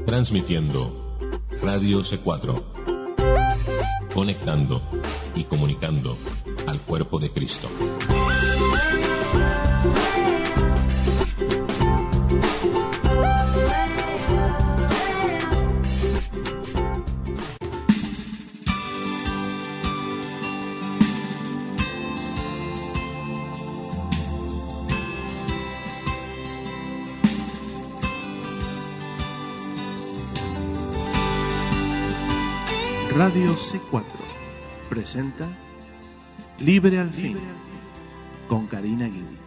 Transmitiendo Radio C4, conectando y comunicando al cuerpo de Cristo. Radio C4 presenta Libre al Fin con Karina Guidi.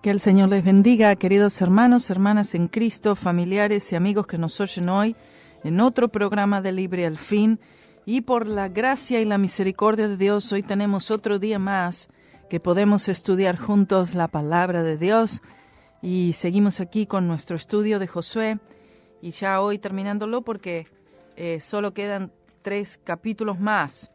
Que el Señor les bendiga, queridos hermanos, hermanas en Cristo, familiares y amigos que nos oyen hoy en otro programa de Libre al Fin. Y por la gracia y la misericordia de Dios, hoy tenemos otro día más que podemos estudiar juntos la palabra de Dios, y seguimos aquí con nuestro estudio de Josué, y ya hoy terminándolo porque solo quedan 3 capítulos más.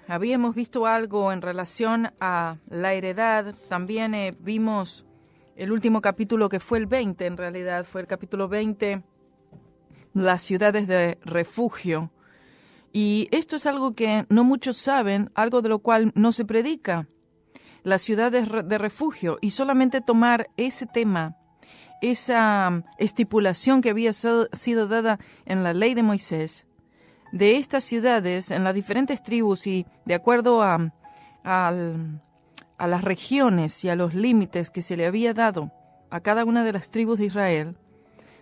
Habíamos visto algo en relación a la heredad, también vimos el último capítulo que fue el 20, en realidad fue el capítulo 20, las ciudades de refugio. Y esto es algo que no muchos saben, algo de lo cual no se predica, las ciudades de refugio, y solamente tomar ese tema, esa estipulación que había sido dada en la ley de Moisés, de estas ciudades en las diferentes tribus y de acuerdo a las regiones y a los límites que se le había dado a cada una de las tribus de Israel.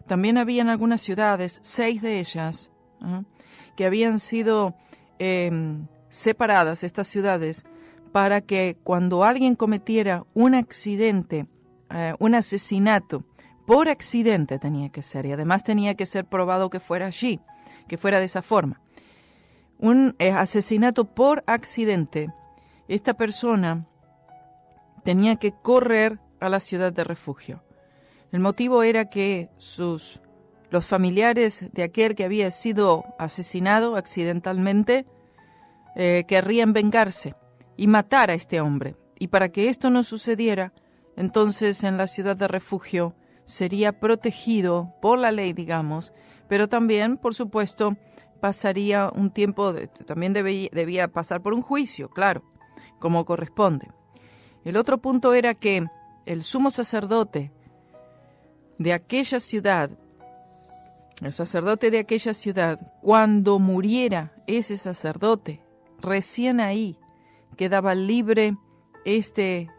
También habían algunas ciudades, 6 de ellas, que habían sido separadas, estas ciudades, para que cuando alguien cometiera un accidente, un asesinato, por accidente tenía que ser, y además tenía que ser probado que fuera allí, que fuera de esa forma. Un asesinato por accidente, esta persona tenía que correr a la ciudad de refugio. El motivo era que los familiares de aquel que había sido asesinado accidentalmente querrían vengarse y matar a este hombre. Y para que esto no sucediera, entonces en la ciudad de refugio sería protegido por la ley, digamos, pero también, por supuesto, pasaría un tiempo, también debía pasar por un juicio, claro, como corresponde. El otro punto era que el sumo sacerdote de aquella ciudad, el sacerdote de aquella ciudad, cuando muriera ese sacerdote, recién ahí quedaba libre este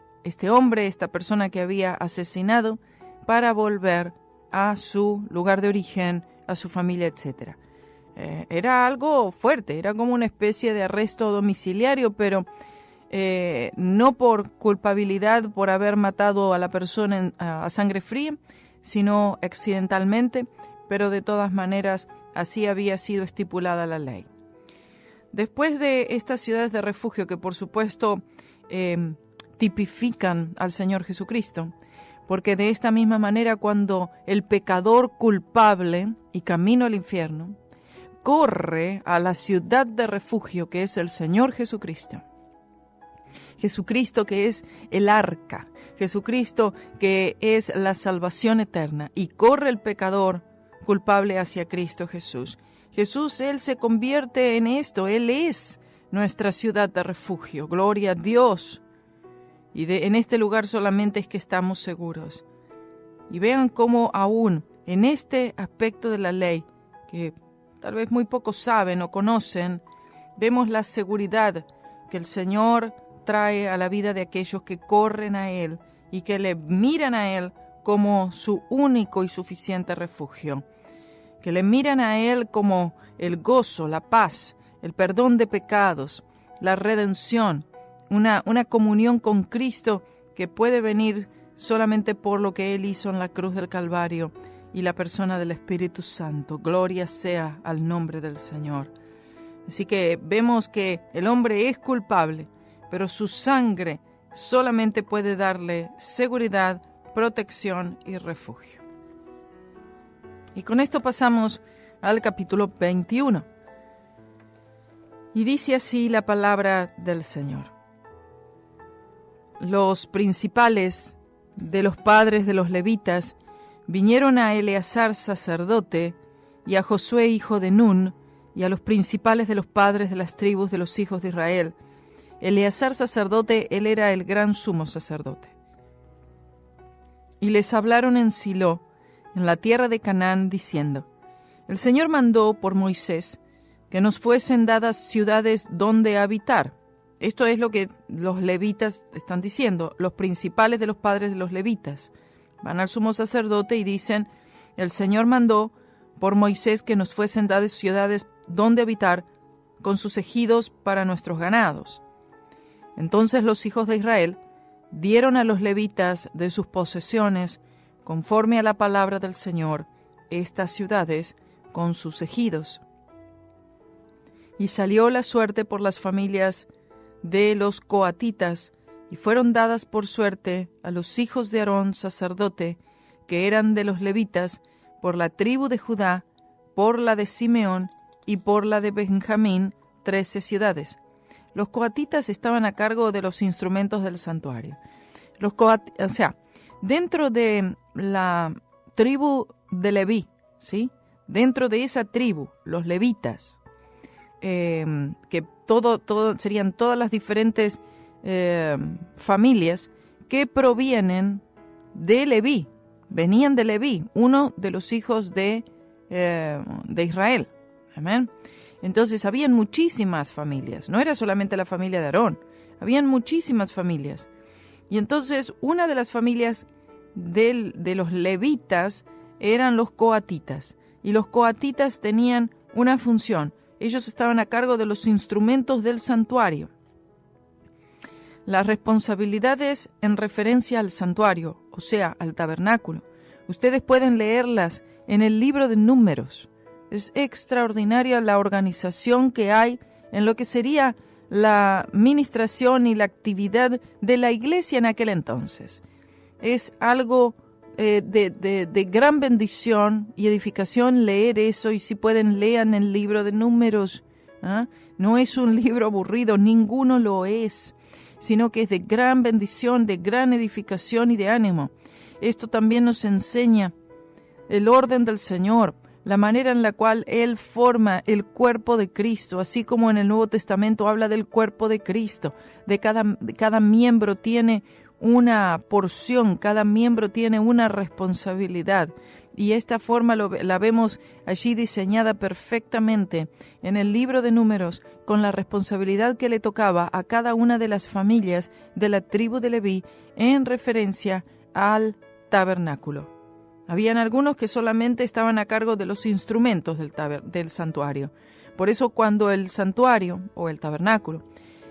hombre, esta persona que había asesinado, para volver a su lugar de origen, a su familia, etc. Era algo fuerte, era como una especie de arresto domiciliario, pero no por culpabilidad por haber matado a la persona a sangre fría, sino accidentalmente, pero de todas maneras así había sido estipulada la ley. Después de estas ciudades de refugio, que por supuesto tipifican al Señor Jesucristo, porque de esta misma manera cuando el pecador culpable y camino al infierno corre a la ciudad de refugio que es el Señor Jesucristo, Jesucristo que es el arca, Jesucristo que es la salvación eterna, y corre el pecador culpable hacia Cristo Jesús. Jesús, Él se convierte en esto, Él es nuestra ciudad de refugio, gloria a Dios. Y en este lugar solamente es que estamos seguros. Y vean cómo aún en este aspecto de la ley, que tal vez muy pocos saben o conocen, vemos la seguridad que el Señor trae a la vida de aquellos que corren a Él y que le miran a Él como su único y suficiente refugio, que le miran a Él como el gozo, la paz, el perdón de pecados, la redención, una comunión con Cristo que puede venir solamente por lo que Él hizo en la cruz del Calvario y la persona del Espíritu Santo. Gloria sea al nombre del Señor. Así que vemos que el hombre es culpable, pero su sangre solamente puede darle seguridad, protección y refugio. Y con esto pasamos al capítulo 21. Y dice así la palabra del Señor. Los principales de los padres de los levitas vinieron a Eleazar sacerdote y a Josué hijo de Nun y a los principales de los padres de las tribus de los hijos de Israel. Eleazar sacerdote, él era el gran sumo sacerdote. Y les hablaron en Silo, en la tierra de Canaán, diciendo: El Señor mandó por Moisés que nos fuesen dadas ciudades donde habitar. Esto es lo que los levitas están diciendo, los principales de los padres de los levitas. Van al sumo sacerdote y dicen: el Señor mandó por Moisés que nos fuesen dadas ciudades donde habitar, con sus ejidos para nuestros ganados. Entonces los hijos de Israel dieron a los levitas de sus posesiones, conforme a la palabra del Señor, estas ciudades con sus ejidos. Y salió la suerte por las familias de los coatitas, y fueron dadas por suerte a los hijos de Aarón sacerdote, que eran de los levitas, por la tribu de Judá, por la de Simeón y por la de Benjamín, 13 ciudades. Los coatitas estaban a cargo de los instrumentos del santuario. Dentro de la tribu de Leví, ¿sí? Dentro de esa tribu, los levitas, que serían todas las diferentes familias que provienen de Leví, venían de Leví, uno de los hijos de Israel. Amén. Entonces habían muchísimas familias, no era solamente la familia de Aarón, habían muchísimas familias. Y entonces una de las familias de los levitas eran los coatitas, y los coatitas tenían una función. Ellos estaban a cargo de los instrumentos del santuario. Las responsabilidades en referencia al santuario, o sea, al tabernáculo, ustedes pueden leerlas en el libro de Números. Es extraordinaria la organización que hay en lo que sería la ministración y la actividad de la iglesia en aquel entonces. Es algo de gran bendición y edificación leer eso, y si pueden, lean el libro de Números. No es un libro aburrido, ninguno lo es, sino que es de gran bendición, de gran edificación y de ánimo. Esto también nos enseña el orden del Señor, la manera en la cual Él forma el cuerpo de Cristo, así como en el Nuevo Testamento habla del cuerpo de Cristo. De cada miembro tiene una porción, cada miembro tiene una responsabilidad. Y esta forma la vemos allí diseñada perfectamente en el libro de Números, con la responsabilidad que le tocaba a cada una de las familias de la tribu de Leví en referencia al tabernáculo. Habían algunos que solamente estaban a cargo de los instrumentos del santuario. Por eso cuando el santuario o el tabernáculo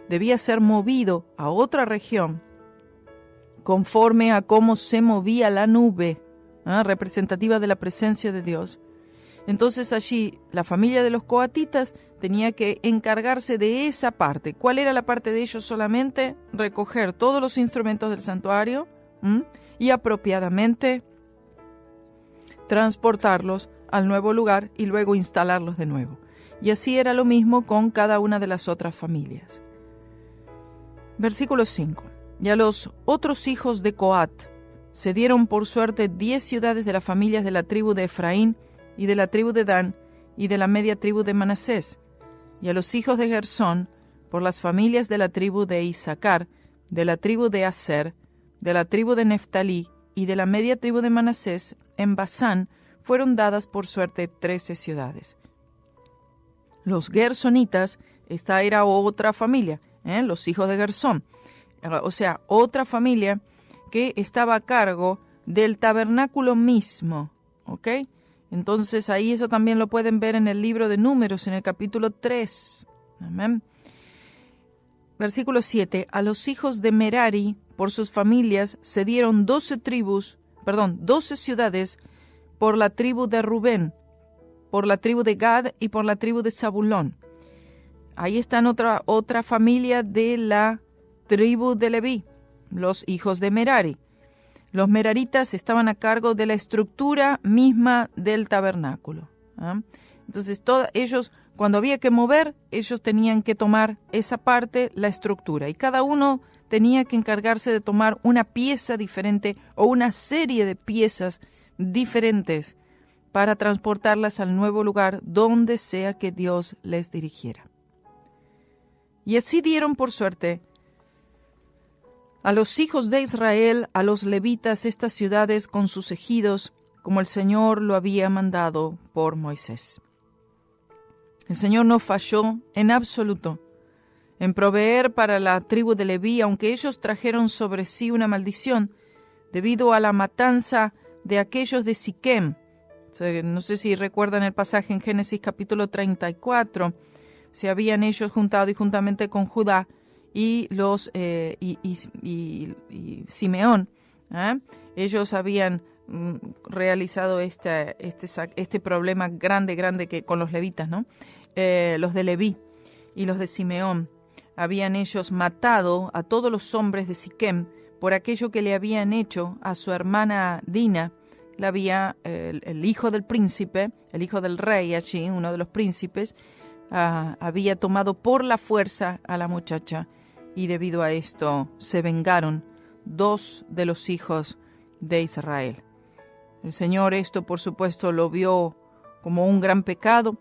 debía ser movido a otra región, conforme a cómo se movía la nube, representativa de la presencia de Dios, entonces allí la familia de los coatitas tenía que encargarse de esa parte. ¿Cuál era la parte de ellos? Solamente recoger todos los instrumentos del santuario y apropiadamente transportarlos al nuevo lugar y luego instalarlos de nuevo. Y así era lo mismo con cada una de las otras familias. Versículo 5. Y a los otros hijos de Coat se dieron por suerte 10 ciudades de las familias de la tribu de Efraín y de la tribu de Dan y de la media tribu de Manasés. Y a los hijos de Gersón por las familias de la tribu de Isaacar, de la tribu de Aser, de la tribu de Neftalí y de la media tribu de Manasés, en Basán, fueron dadas por suerte 13 ciudades. Los gersonitas, esta era otra familia, los hijos de Gersón, o sea, otra familia que estaba a cargo del tabernáculo mismo, ¿ok? Entonces ahí eso también lo pueden ver en el libro de Números, en el capítulo 3. Amén. Versículo 7. A los hijos de Merari, por sus familias, se dieron 12 ciudades por la tribu de Rubén, por la tribu de Gad y por la tribu de Zabulón. Ahí están otra familia de la tribu de Leví, los hijos de Merari. Los meraritas estaban a cargo de la estructura misma del tabernáculo. Entonces ellos, cuando había que mover, ellos tenían que tomar esa parte, la estructura, y cada uno tenía que encargarse de tomar una pieza diferente o una serie de piezas diferentes para transportarlas al nuevo lugar donde sea que Dios les dirigiera. Y así dieron por suerte a los hijos de Israel, a los levitas, estas ciudades con sus ejidos, como el Señor lo había mandado por Moisés. El Señor no falló en absoluto en proveer para la tribu de Leví, aunque ellos trajeron sobre sí una maldición debido a la matanza de aquellos de Siquem. No sé si recuerdan el pasaje en Génesis capítulo 34, se habían ellos juntado y juntamente con Judá y Simeón, ellos habían realizado este problema grande que con los levitas, ¿no? Los de Leví y los de Simeón habían ellos matado a todos los hombres de Siquem por aquello que le habían hecho a su hermana Dina. El hijo del príncipe, el hijo del rey allí, uno de los príncipes, había tomado por la fuerza a la muchacha, y debido a esto se vengaron 2 de los hijos de Israel. El Señor esto, por supuesto, lo vio como un gran pecado,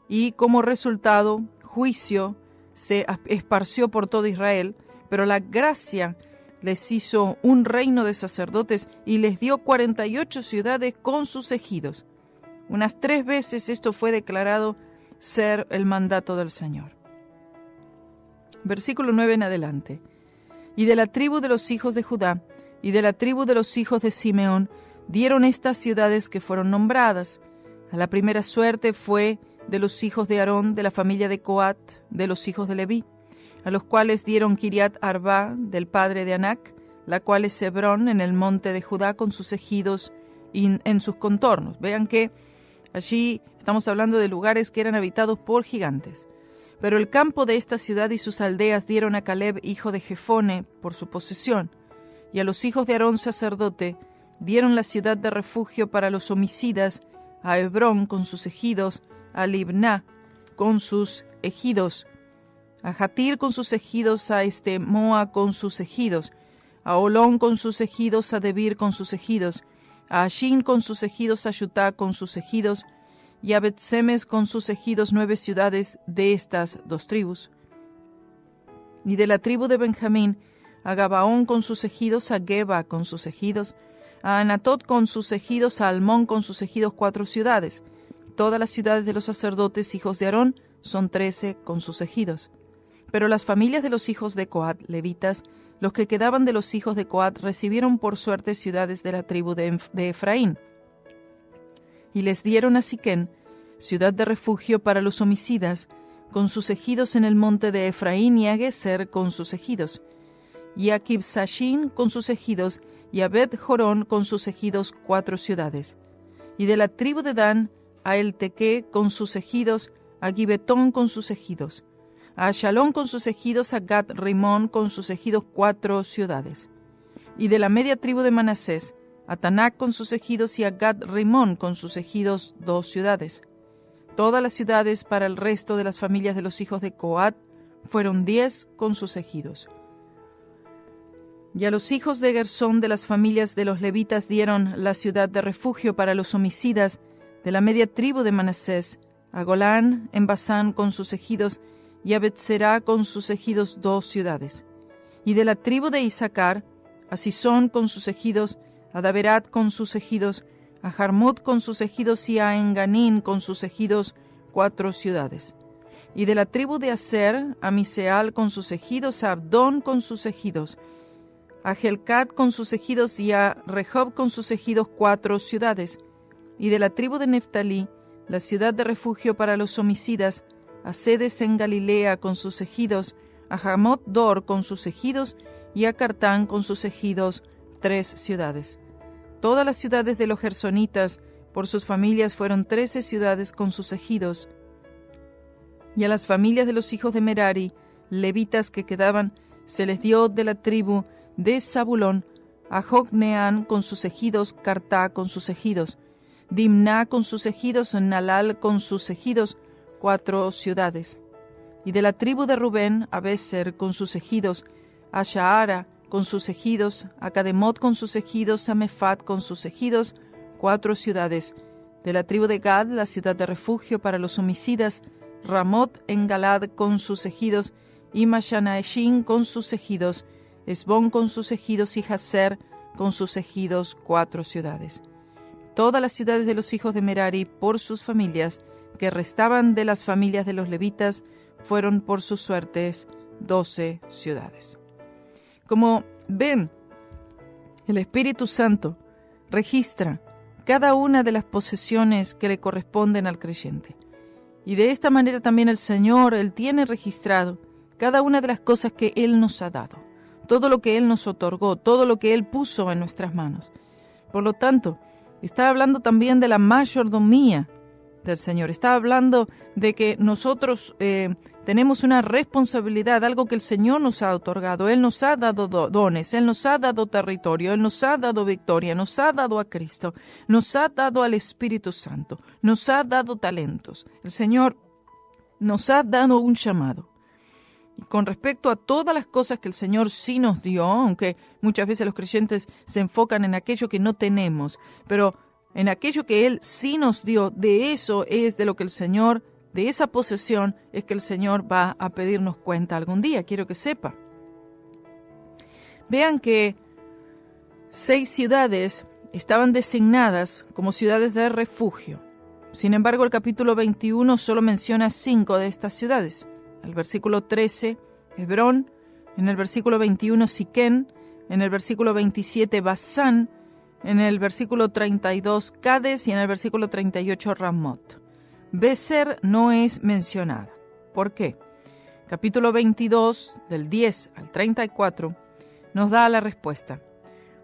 y como resultado, juicio se esparció por todo Israel, pero la gracia les hizo un reino de sacerdotes y les dio 48 ciudades con sus ejidos. Unas 3 veces esto fue declarado ser el mandato del Señor. Versículo 9 en adelante. Y de la tribu de los hijos de Judá y de la tribu de los hijos de Simeón dieron estas ciudades que fueron nombradas. A la primera suerte fue de los hijos de Aarón, de la familia de Coat, de los hijos de Leví, a los cuales dieron Kiriat Arba, del padre de Anac, la cual es Hebrón, en el monte de Judá, con sus ejidos y en sus contornos. Vean que allí estamos hablando de lugares que eran habitados por gigantes. Pero el campo de esta ciudad y sus aldeas dieron a Caleb, hijo de Jefone, por su posesión, y a los hijos de Aarón, sacerdote, dieron la ciudad de refugio para los homicidas, a Hebrón con sus ejidos, a Libná con sus ejidos, a Jatir con sus ejidos, a Estemoa con sus ejidos, a Olón con sus ejidos, a Debir con sus ejidos, a Ashin con sus ejidos, a Shutá con sus ejidos, y a Bet-Semes con sus ejidos, 9 ciudades de estas 2 tribus. Y de la tribu de Benjamín, a Gabaón con sus ejidos, a Geba con sus ejidos, a Anatot con sus ejidos, a Almón con sus ejidos, 4 ciudades. Todas las ciudades de los sacerdotes, hijos de Aarón, son 13 con sus ejidos. Pero las familias de los hijos de Coat, levitas, los que quedaban de los hijos de Coat, recibieron por suerte ciudades de la tribu de Efraín. Y les dieron a Siquén, ciudad de refugio para los homicidas, con sus ejidos en el monte de Efraín, y a Geser con sus ejidos, y a Kibsashin con sus ejidos, y a Bet-Jorón con sus ejidos, 4 ciudades. Y de la tribu de Dan, a Elteque con sus ejidos, a Gibetón con sus ejidos, a Shalón con sus ejidos, a Gat-Rimón con sus ejidos, 4 ciudades. Y de la media tribu de Manasés, a Tanac con sus ejidos, y a Gat-Rimón con sus ejidos, 2 ciudades. Todas las ciudades para el resto de las familias de los hijos de Coat fueron 10 con sus ejidos. Y a los hijos de Gersón de las familias de los levitas dieron la ciudad de refugio para los homicidas de la media tribu de Manasés, a Golán en Basán con sus ejidos, y a Betserá con sus ejidos, 2 ciudades. Y de la tribu de Isaacar, a Sisón con sus ejidos, a Daberat con sus ejidos, a Jarmut con sus ejidos, y a Enganín con sus ejidos, 4 ciudades. Y de la tribu de Aser, a Miseal con sus ejidos, a Abdón con sus ejidos, a Helcat con sus ejidos, y a Rehob con sus ejidos, 4 ciudades. Y de la tribu de Neftalí, la ciudad de refugio para los homicidas, a Sedes en Galilea con sus ejidos, a Hamot Dor con sus ejidos, y a Cartán con sus ejidos, 3 ciudades. Todas las ciudades de los gersonitas, por sus familias, fueron 13 ciudades con sus ejidos. Y a las familias de los hijos de Merari, levitas que quedaban, se les dio de la tribu de Zabulón, a Jocneán con sus ejidos, Cartá con sus ejidos. Dimná con sus ejidos, Nalal con sus ejidos, 4 ciudades. Y de la tribu de Rubén, a Beser con sus ejidos, a Shahara con sus ejidos, a Cademot con sus ejidos, a Mefat con sus ejidos, 4 ciudades. De la tribu de Gad, la ciudad de refugio para los homicidas, Ramot en Galad con sus ejidos, y Mashanaeshin con sus ejidos, Esbón con sus ejidos y Hazer con sus ejidos, 4 ciudades. Todas las ciudades de los hijos de Merari por sus familias, que restaban de las familias de los levitas, fueron por sus suertes 12 ciudades. Como ven, el Espíritu Santo registra cada una de las posesiones que le corresponden al creyente. Y de esta manera también el Señor, Él tiene registrado cada una de las cosas que Él nos ha dado, todo lo que Él nos otorgó, todo lo que Él puso en nuestras manos. Por lo tanto, está hablando también de la mayordomía del Señor. Está hablando de que nosotros tenemos una responsabilidad, algo que el Señor nos ha otorgado. Él nos ha dado dones, Él nos ha dado territorio, Él nos ha dado victoria, nos ha dado a Cristo, nos ha dado al Espíritu Santo, nos ha dado talentos. El Señor nos ha dado un llamado. Y con respecto a todas las cosas que el Señor sí nos dio, aunque muchas veces los creyentes se enfocan en aquello que no tenemos, pero en aquello que Él sí nos dio, de eso es de lo que el Señor, de esa posesión, es que el Señor va a pedirnos cuenta algún día. Quiero que sepa. Vean que 6 ciudades estaban designadas como ciudades de refugio. Sin embargo, el capítulo 21 solo menciona 5 de estas ciudades. El versículo 13, Hebrón, en el versículo 21, Siquén, en el versículo 27, Basán, en el versículo 32, Cades y en el versículo 38, Ramot. Beser no es mencionada. ¿Por qué? Capítulo 22, del 10 al 34, nos da la respuesta.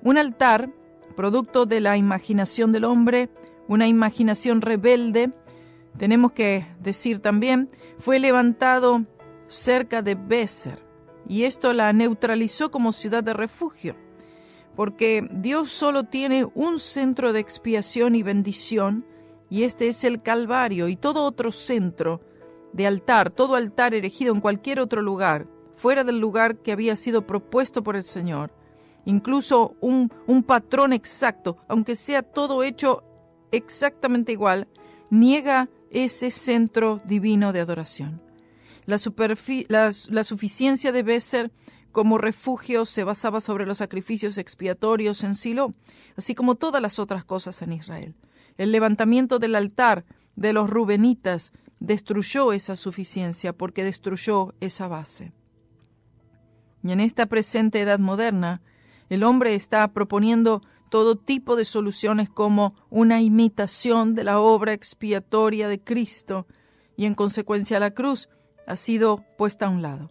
Un altar, producto de la imaginación del hombre, una imaginación rebelde, tenemos que decir también, fue levantado cerca de Beser, y esto la neutralizó como ciudad de refugio, porque Dios solo tiene un centro de expiación y bendición, y este es el Calvario, y todo otro centro de altar, todo altar erigido en cualquier otro lugar, fuera del lugar que había sido propuesto por el Señor, incluso un patrón exacto, aunque sea todo hecho exactamente igual, niega ese centro divino de adoración. La suficiencia de Beser como refugio se basaba sobre los sacrificios expiatorios en Silo, así como todas las otras cosas en Israel. El levantamiento del altar de los rubenitas destruyó esa suficiencia porque destruyó esa base. Y en esta presente edad moderna, el hombre está proponiendo todo tipo de soluciones como una imitación de la obra expiatoria de Cristo, y en consecuencia la cruz ha sido puesta a un lado.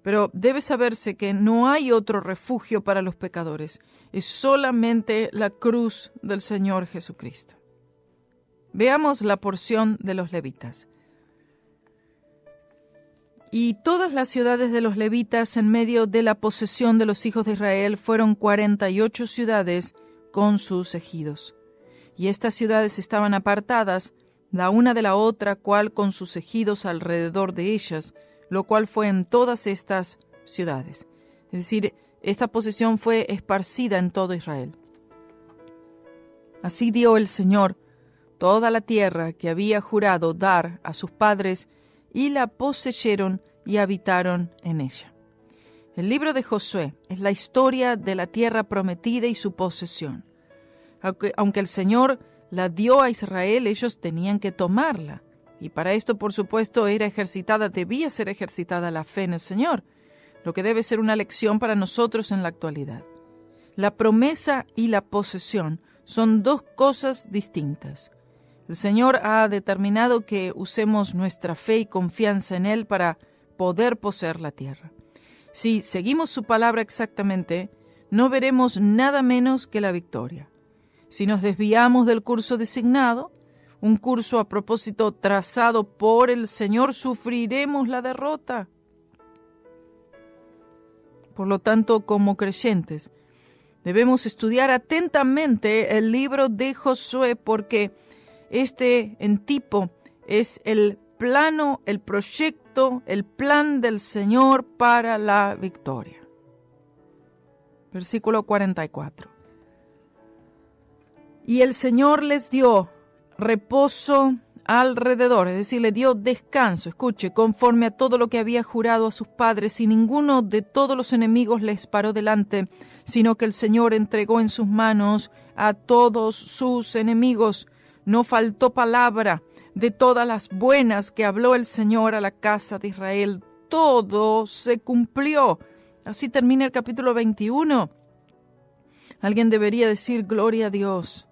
Pero debe saberse que no hay otro refugio para los pecadores, es solamente la cruz del Señor Jesucristo. Veamos la porción de los levitas. Y todas las ciudades de los levitas en medio de la posesión de los hijos de Israel fueron 48 ciudades con sus ejidos. Y estas ciudades estaban apartadas, la una de la otra, cual con sus ejidos alrededor de ellas, lo cual fue en todas estas ciudades. Es decir, esta posesión fue esparcida en todo Israel. Así dio el Señor toda la tierra que había jurado dar a sus padres, y la poseyeron y habitaron en ella. El libro de Josué es la historia de la tierra prometida y su posesión. Aunque el Señor la dio a Israel, ellos tenían que tomarla. Y para esto, por supuesto, debía ser ejercitada la fe en el Señor, lo que debe ser una lección para nosotros en la actualidad. La promesa y la posesión son dos cosas distintas. El Señor ha determinado que usemos nuestra fe y confianza en Él para poder poseer la tierra. Si seguimos su palabra exactamente, no veremos nada menos que la victoria. Si nos desviamos del curso designado, un curso a propósito trazado por el Señor, sufriremos la derrota. Por lo tanto, como creyentes, Debemos estudiar atentamente el libro de Josué porque este en tipo es el plano, el proyecto, el plan del Señor para la victoria. Versículo 44. Y el Señor les dio reposo alrededor, es decir, le dio descanso, escuche, conforme a todo lo que había jurado a sus padres, y ninguno de todos los enemigos les paró delante, sino que el Señor entregó en sus manos a todos sus enemigos. No faltó palabra de todas las buenas que habló el Señor a la casa de Israel. Todo se cumplió. Así termina el capítulo 21. Alguien debería decir gloria a Dios.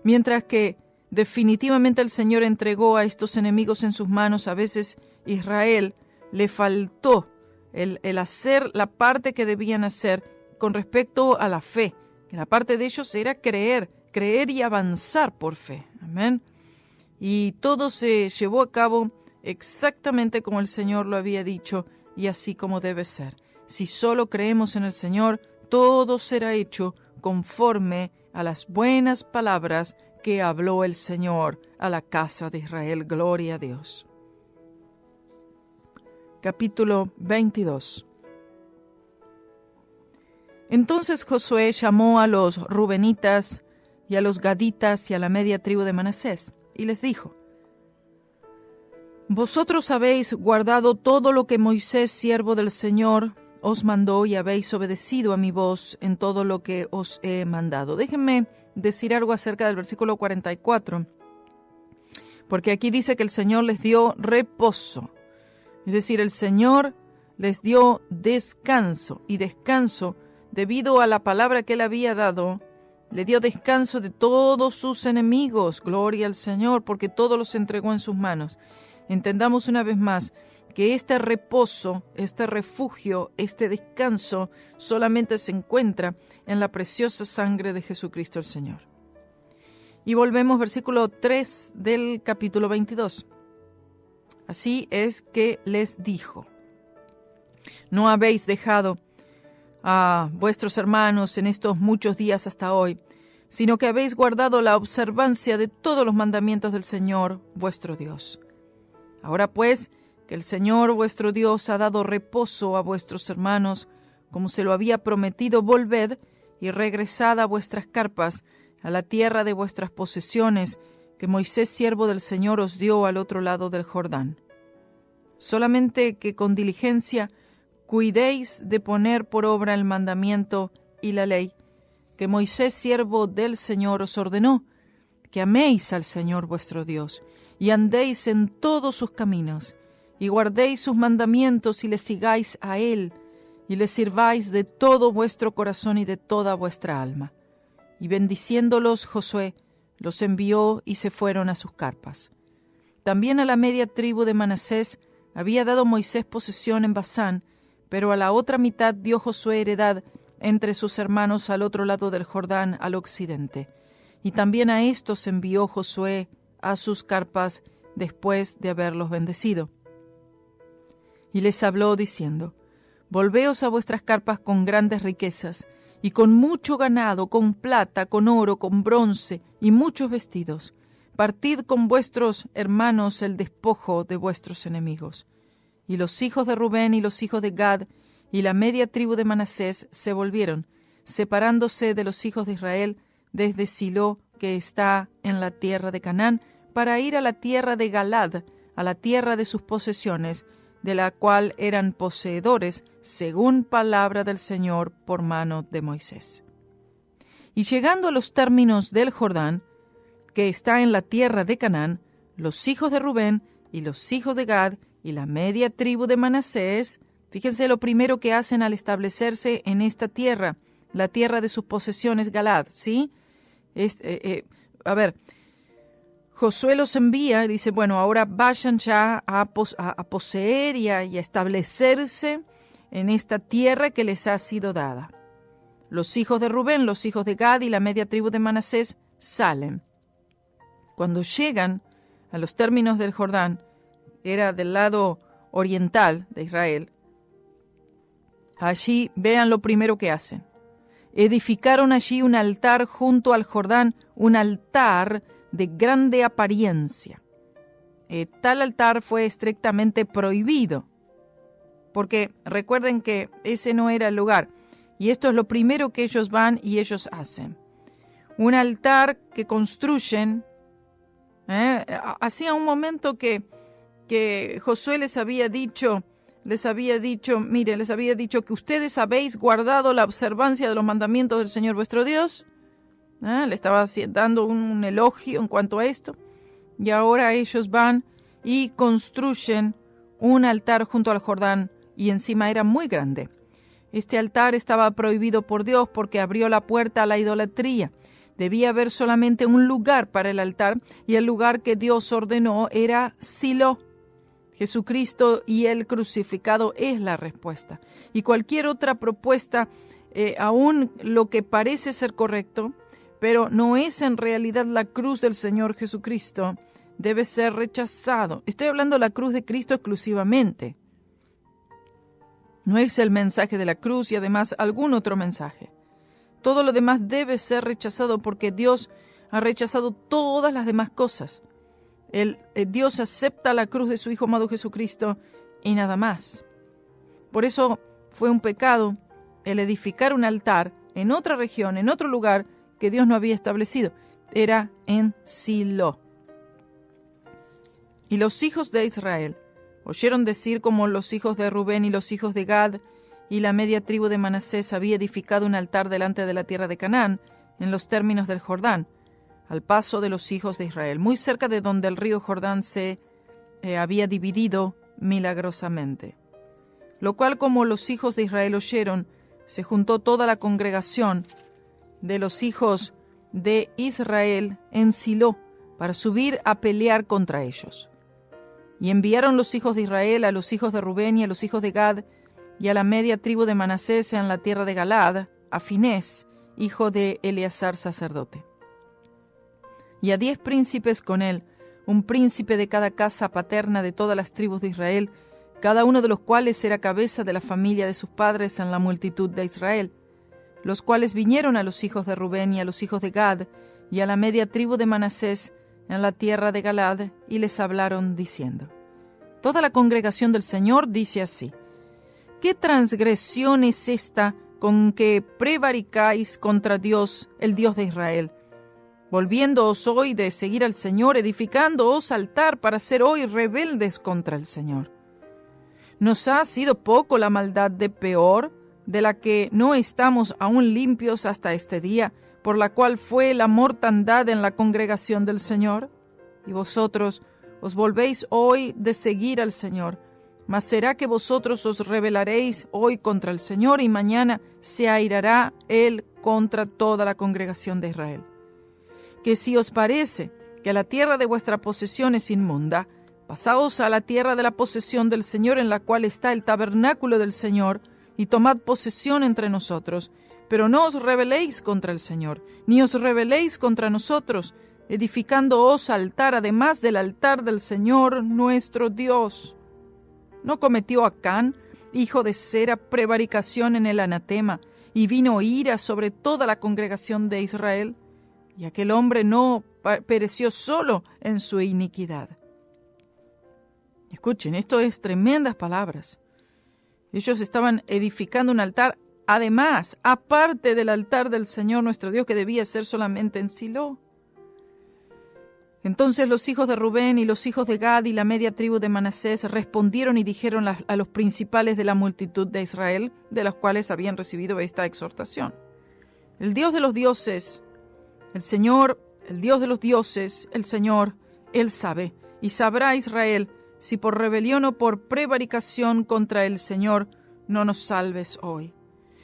Mientras que definitivamente el Señor entregó a estos enemigos en sus manos, a veces Israel le faltó el hacer la parte que debían hacer con respecto a la fe. La parte de ellos era creer y avanzar por fe. Amén. Y todo se llevó a cabo exactamente como el Señor lo había dicho y así como debe ser. Si solo creemos en el Señor, todo será hecho conforme a las buenas palabras que habló el Señor a la casa de Israel. Gloria a Dios. Capítulo 22. Entonces Josué llamó a los rubenitas y a los gaditas y a la media tribu de Manasés, y les dijo: Vosotros habéis guardado todo lo que Moisés, siervo del Señor, os mandó, y habéis obedecido a mi voz en todo lo que os he mandado. Déjenme decir algo acerca del versículo 44, porque aquí dice que el Señor les dio reposo, es decir, el Señor les dio descanso, y descanso debido a la palabra que Él había dado. Le dio descanso de todos sus enemigos. Gloria al Señor, porque todo los entregó en sus manos. Entendamos una vez más que este reposo, este refugio, este descanso solamente se encuentra en la preciosa sangre de Jesucristo el Señor. Y volvemos versículo 3 del capítulo 22. Así es que les dijo: No habéis dejado a vuestros hermanos en estos muchos días hasta hoy, sino que habéis guardado la observancia de todos los mandamientos del Señor vuestro Dios. Ahora pues, que el Señor vuestro Dios ha dado reposo a vuestros hermanos, como se lo había prometido, volved y regresad a vuestras carpas, a la tierra de vuestras posesiones, que Moisés, siervo del Señor, os dio al otro lado del Jordán. Solamente que con diligencia cuidéis de poner por obra el mandamiento y la ley que Moisés, siervo del Señor, os ordenó, que améis al Señor vuestro Dios, y andéis en todos sus caminos, y guardéis sus mandamientos, y le sigáis a Él, y le sirváis de todo vuestro corazón y de toda vuestra alma. Y bendiciéndolos, Josué los envió y se fueron a sus carpas. También a la media tribu de Manasés había dado Moisés posesión en Basán, pero a la otra mitad dio Josué heredad entre sus hermanos al otro lado del Jordán, al occidente. Y también a estos envió Josué a sus carpas después de haberlos bendecido. Y les habló diciendo: Volveos a vuestras carpas con grandes riquezas, y con mucho ganado, con plata, con oro, con bronce, y muchos vestidos. Partid con vuestros hermanos el despojo de vuestros enemigos. Y los hijos de Rubén y los hijos de Gad y la media tribu de Manasés se volvieron, separándose de los hijos de Israel desde Silo, que está en la tierra de Canaán, para ir a la tierra de Galad, a la tierra de sus posesiones, de la cual eran poseedores, según palabra del Señor por mano de Moisés. Y llegando a los términos del Jordán, que está en la tierra de Canaán, los hijos de Rubén y los hijos de Gad y la media tribu de Manasés, fíjense lo primero que hacen al establecerse en esta tierra, la tierra de sus posesiones, Galad, ¿sí? Josué los envía y dice, bueno, ahora vayan ya a poseer y a establecerse en esta tierra que les ha sido dada. Los hijos de Rubén, los hijos de Gad y la media tribu de Manasés salen. Cuando llegan a los términos del Jordán, era del lado oriental de Israel, allí vean lo primero que hacen. edificaron allí un altar junto al Jordán, un altar de grande apariencia. Tal altar fue estrictamente prohibido, porque recuerden que ese no era el lugar. Y esto es lo primero que ellos van y ellos hacen. Un altar que construyen. Hacía un momento que Josué les había dicho que ustedes habéis guardado la observancia de los mandamientos del Señor vuestro Dios. Le estaba dando un elogio en cuanto a esto. Y ahora ellos van y construyen un altar junto al Jordán, y encima era muy grande. Este altar estaba prohibido por Dios porque abrió la puerta a la idolatría. Debía haber solamente un lugar para el altar, y el lugar que Dios ordenó era Silo. Jesucristo y el crucificado es la respuesta. Y cualquier otra propuesta, aún lo que parece ser correcto, pero no es en realidad la cruz del Señor Jesucristo, debe ser rechazado. Estoy hablando de la cruz de Cristo exclusivamente. No es el mensaje de la cruz y además algún otro mensaje. Todo lo demás debe ser rechazado porque Dios ha rechazado todas las demás cosas. Dios acepta la cruz de su Hijo amado Jesucristo y nada más. Por eso fue un pecado el edificar un altar en otra región, en otro lugar que Dios no había establecido. Era en Silo. Y los hijos de Israel oyeron decir como los hijos de Rubén y los hijos de Gad y la media tribu de Manasés había edificado un altar delante de la tierra de Canaán, en los términos del Jordán, al paso de los hijos de Israel, muy cerca de donde el río Jordán se había dividido milagrosamente. Lo cual, como los hijos de Israel oyeron, se juntó toda la congregación de los hijos de Israel en Silo para subir a pelear contra ellos. Y enviaron los hijos de Israel a los hijos de Rubén y a los hijos de Gad y a la media tribu de Manasés en la tierra de Galaad, a Finés, hijo de Eleazar sacerdote. Y a 10 príncipes con él, un príncipe de cada casa paterna de todas las tribus de Israel, cada uno de los cuales era cabeza de la familia de sus padres en la multitud de Israel, los cuales vinieron a los hijos de Rubén y a los hijos de Gad y a la media tribu de Manasés en la tierra de Galaad, y les hablaron diciendo: Toda la congregación del Señor dice así: ¿Qué transgresión es esta con que prevaricáis contra Dios, el Dios de Israel? Volviéndoos hoy de seguir al Señor, edificándoos altar para ser hoy rebeldes contra el Señor. ¿Nos ha sido poco la maldad de Peor, de la que no estamos aún limpios hasta este día, por la cual fue la mortandad en la congregación del Señor? Y vosotros os volvéis hoy de seguir al Señor. Mas será que vosotros os rebelaréis hoy contra el Señor, y mañana se airará Él contra toda la congregación de Israel. Que si os parece que la tierra de vuestra posesión es inmunda, pasaos a la tierra de la posesión del Señor, en la cual está el tabernáculo del Señor, y tomad posesión entre nosotros. Pero no os rebeléis contra el Señor, ni os rebeléis contra nosotros, edificándoos altar además del altar del Señor nuestro Dios. ¿No cometió Acán, hijo de Sera, prevaricación en el anatema, y vino ira sobre toda la congregación de Israel? Y aquel hombre no pereció solo en su iniquidad. Escuchen, esto es tremendas palabras. Ellos estaban edificando un altar, además, aparte del altar del Señor nuestro Dios, que debía ser solamente en Silo. Entonces los hijos de Rubén y los hijos de Gad y la media tribu de Manasés respondieron y dijeron a los principales de la multitud de Israel, de los cuales habían recibido esta exhortación: El Dios de los dioses, el Señor, el Dios de los dioses, el Señor, Él sabe, y sabrá Israel si por rebelión o por prevaricación contra el Señor no nos salves hoy.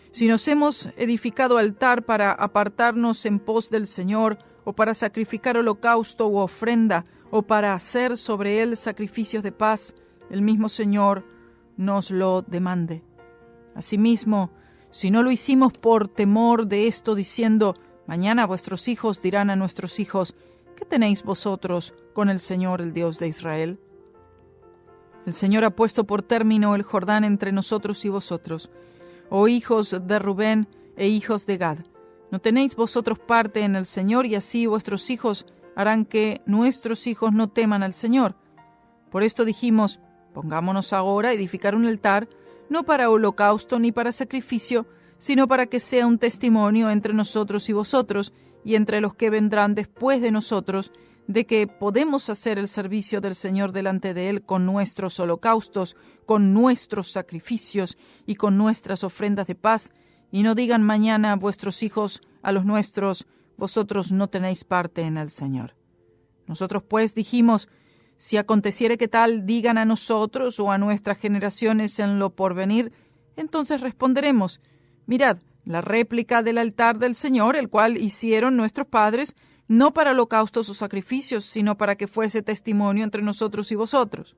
Si nos hemos edificado altar para apartarnos en pos del Señor, o para sacrificar holocausto u ofrenda, o para hacer sobre él sacrificios de paz, el mismo Señor nos lo demande. Asimismo, si no lo hicimos por temor de esto, diciendo: mañana vuestros hijos dirán a nuestros hijos: ¿qué tenéis vosotros con el Señor, el Dios de Israel? El Señor ha puesto por término el Jordán entre nosotros y vosotros. Oh hijos de Rubén, e hijos de Gad. ¿No tenéis vosotros parte en el Señor, y así vuestros hijos harán que nuestros hijos no teman al Señor? Por esto dijimos, pongámonos ahora a edificar un altar, no para holocausto ni para sacrificio, sino para que sea un testimonio entre nosotros y vosotros, y entre los que vendrán después de nosotros, de que podemos hacer el servicio del Señor delante de Él con nuestros holocaustos, con nuestros sacrificios y con nuestras ofrendas de paz, y no digan mañana vuestros hijos a los nuestros, vosotros no tenéis parte en el Señor. Nosotros pues dijimos, si aconteciere que tal digan a nosotros o a nuestras generaciones en lo porvenir, entonces responderemos, mirad, la réplica del altar del Señor, el cual hicieron nuestros padres, no para holocaustos o sacrificios, sino para que fuese testimonio entre nosotros y vosotros.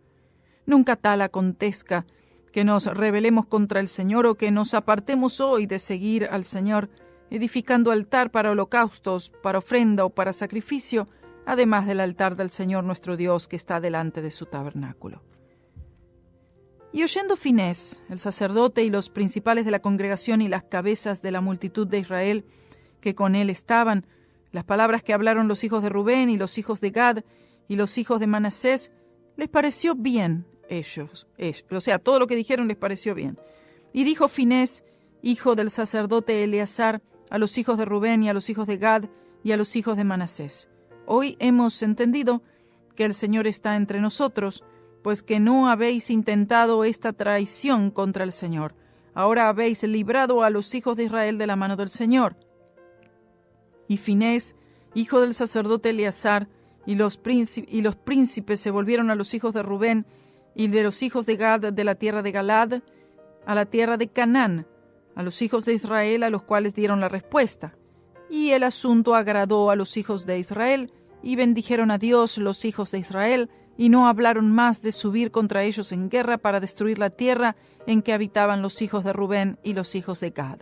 Nunca tal acontezca que nos rebelemos contra el Señor o que nos apartemos hoy de seguir al Señor, edificando altar para holocaustos, para ofrenda o para sacrificio, además del altar del Señor nuestro Dios que está delante de su tabernáculo. Y oyendo Finés, el sacerdote, y los principales de la congregación y las cabezas de la multitud de Israel que con él estaban, las palabras que hablaron los hijos de Rubén y los hijos de Gad y los hijos de Manasés, les pareció bien ellos. O sea, todo lo que dijeron les pareció bien. Y dijo Finés, hijo del sacerdote Eleazar, a los hijos de Rubén y a los hijos de Gad y a los hijos de Manasés: hoy hemos entendido que el Señor está entre nosotros, pues que no habéis intentado esta traición contra el Señor. Ahora habéis librado a los hijos de Israel de la mano del Señor. Y Finés, hijo del sacerdote Eleazar, y los príncipes se volvieron a los hijos de Rubén y de los hijos de Gad de la tierra de Galad a la tierra de Canaán, a los hijos de Israel, a los cuales dieron la respuesta. Y el asunto agradó a los hijos de Israel, y bendijeron a Dios los hijos de Israel, y no hablaron más de subir contra ellos en guerra para destruir la tierra en que habitaban los hijos de Rubén y los hijos de Gad.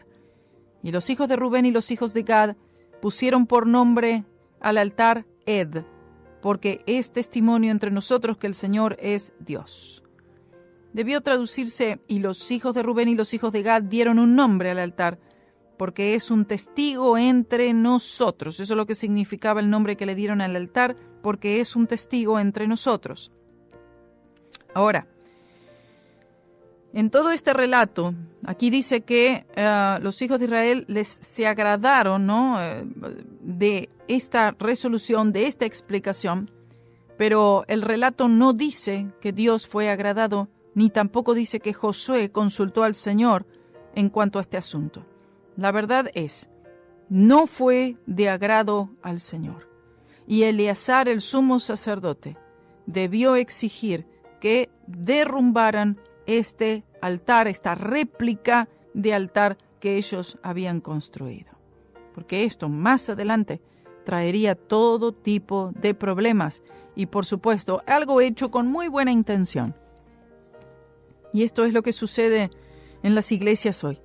Y los hijos de Rubén y los hijos de Gad pusieron por nombre al altar Ed, porque es testimonio entre nosotros que el Señor es Dios. Debió traducirse, y los hijos de Rubén y los hijos de Gad dieron un nombre al altar, porque es un testigo entre nosotros. Eso es lo que significaba el nombre que le dieron al altar, porque es un testigo entre nosotros. Ahora, en todo este relato, aquí dice que los hijos de Israel se agradaron, ¿no?, de esta resolución, de esta explicación, pero el relato no dice que Dios fue agradado, ni tampoco dice que Josué consultó al Señor en cuanto a este asunto. La verdad es, no fue de agrado al Señor. Y Eleazar, el sumo sacerdote, debió exigir que derrumbaran este altar, esta réplica de altar que ellos habían construido. Porque esto más adelante traería todo tipo de problemas y, por supuesto, algo hecho con muy buena intención. Y esto es lo que sucede en las iglesias hoy.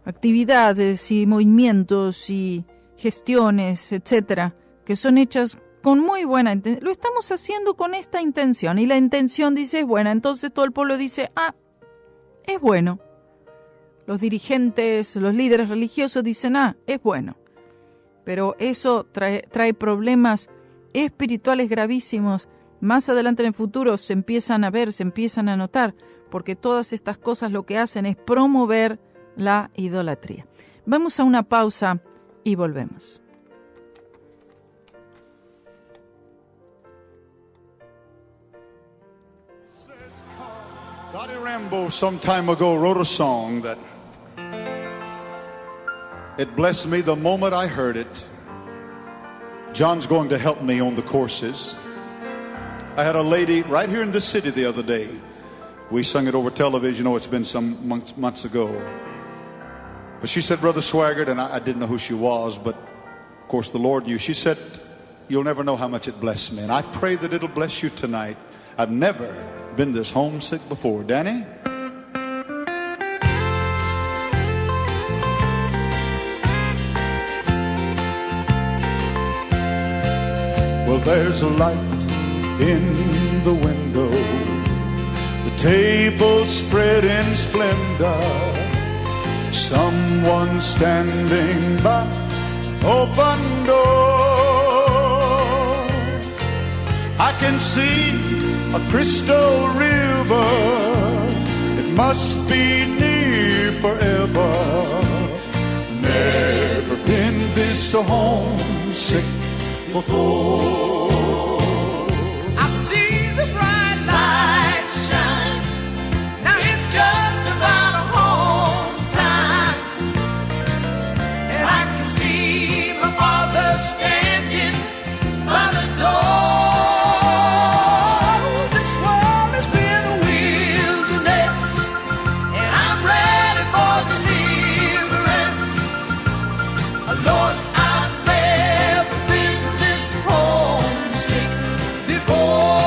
Actividades y movimientos y gestiones, etcétera, que son hechas con muy buena intención. Lo estamos haciendo con esta intención, y la intención dice es buena, entonces todo el pueblo dice, es bueno. Los dirigentes, los líderes religiosos dicen, es bueno. Pero eso trae problemas espirituales gravísimos. Más adelante en el futuro se empiezan a ver, se empiezan a notar, porque todas estas cosas lo que hacen es promover la idolatría. Vamos a una pausa y volvemos. Dottie Rambo some time ago wrote a song that it blessed me the moment I heard it. John's going to help me on the courses. I had a lady right here in the city the other day. We sung it over television. Oh, it's been some months ago. But she said, Brother Swaggart, and I didn't know who she was, but of course the Lord knew. She said, you'll never know how much it blessed me. And I pray that it'll bless you tonight. I've never been this homesick before. Danny? Well, there's a light in the window, the table spread in splendor, someone standing by open door. I can see a crystal river, it must be near forever. Never been this homesick before. I see the bright light shine. Now it's just about a home time, and I can see my father standing by the door. This world has been a wilderness, and I'm ready for deliverance. Lord, I've never been this homesick before.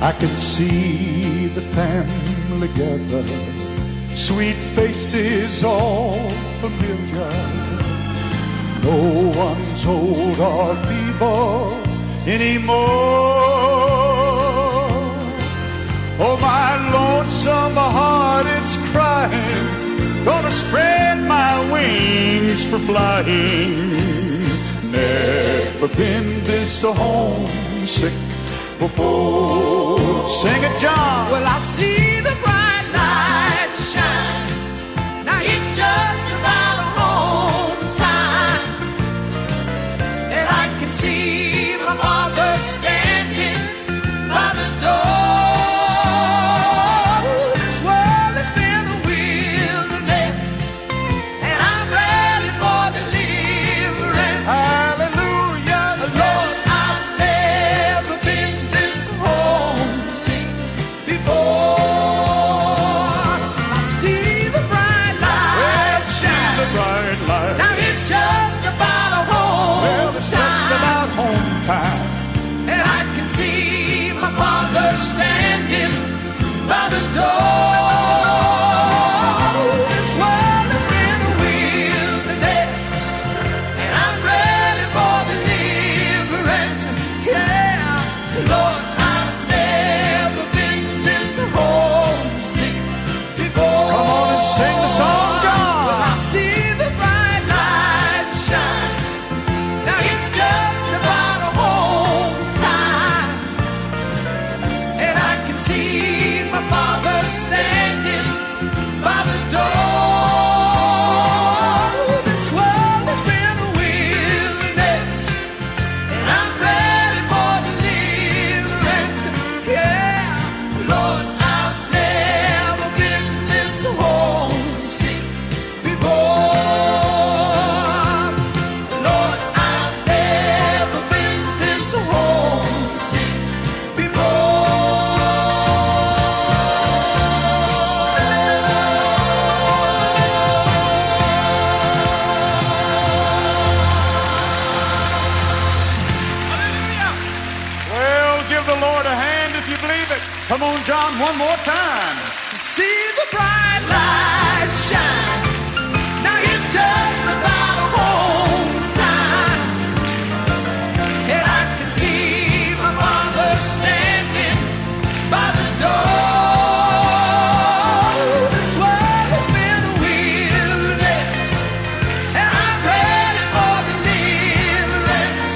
I can see the family gather, sweet faces all familiar. No one's old or feeble anymore. Oh, my lonesome heart, it's crying, gonna spread my wings for flying. Never been this homesick before. Sing it, John. Well, I see the bright light shine. Now it's just about a home time, and I can see my father standing by the door. This world has been a wilderness, and I'm ready for deliverance. Hallelujah. Lord, I've never been this homesick before. I see the bright light shine. The bright light. Now it's just about a home Well, it's just time, about home time. and I can see my father standing by the door. This world has been a wilderness, and I'm ready for deliverance. Yeah, Lord, I've never been this homesick before. Come on and sing the song, John. Well, I see the bright lights shine. Now it's just about a home time, and I can see my father standing by the door. This world has been a wilderness, and I'm ready for deliverance. Yeah, Lord, I've never been this homesick before. Lord, I've never been this homesick Well, give the Lord a hand if you believe it. Come on, John, one more time. See the bright light shine. Now it's just about a home time, and I can see my father standing by the door. This world has been a wilderness, and I'm ready for deliverance.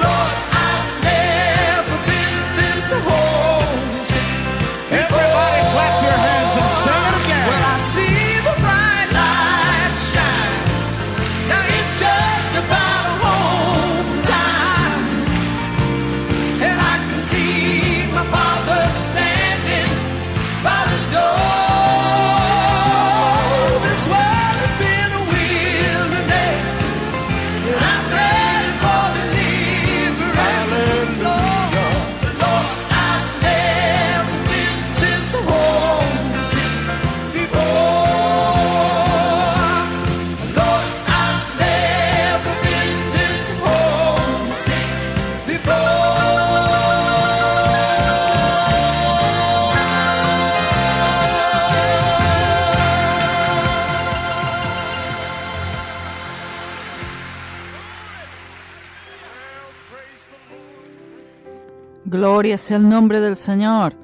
Lord, I've never been this homesick. Everybody clap your hands and sing it again. Well, I see Gloria sea el nombre del Señor.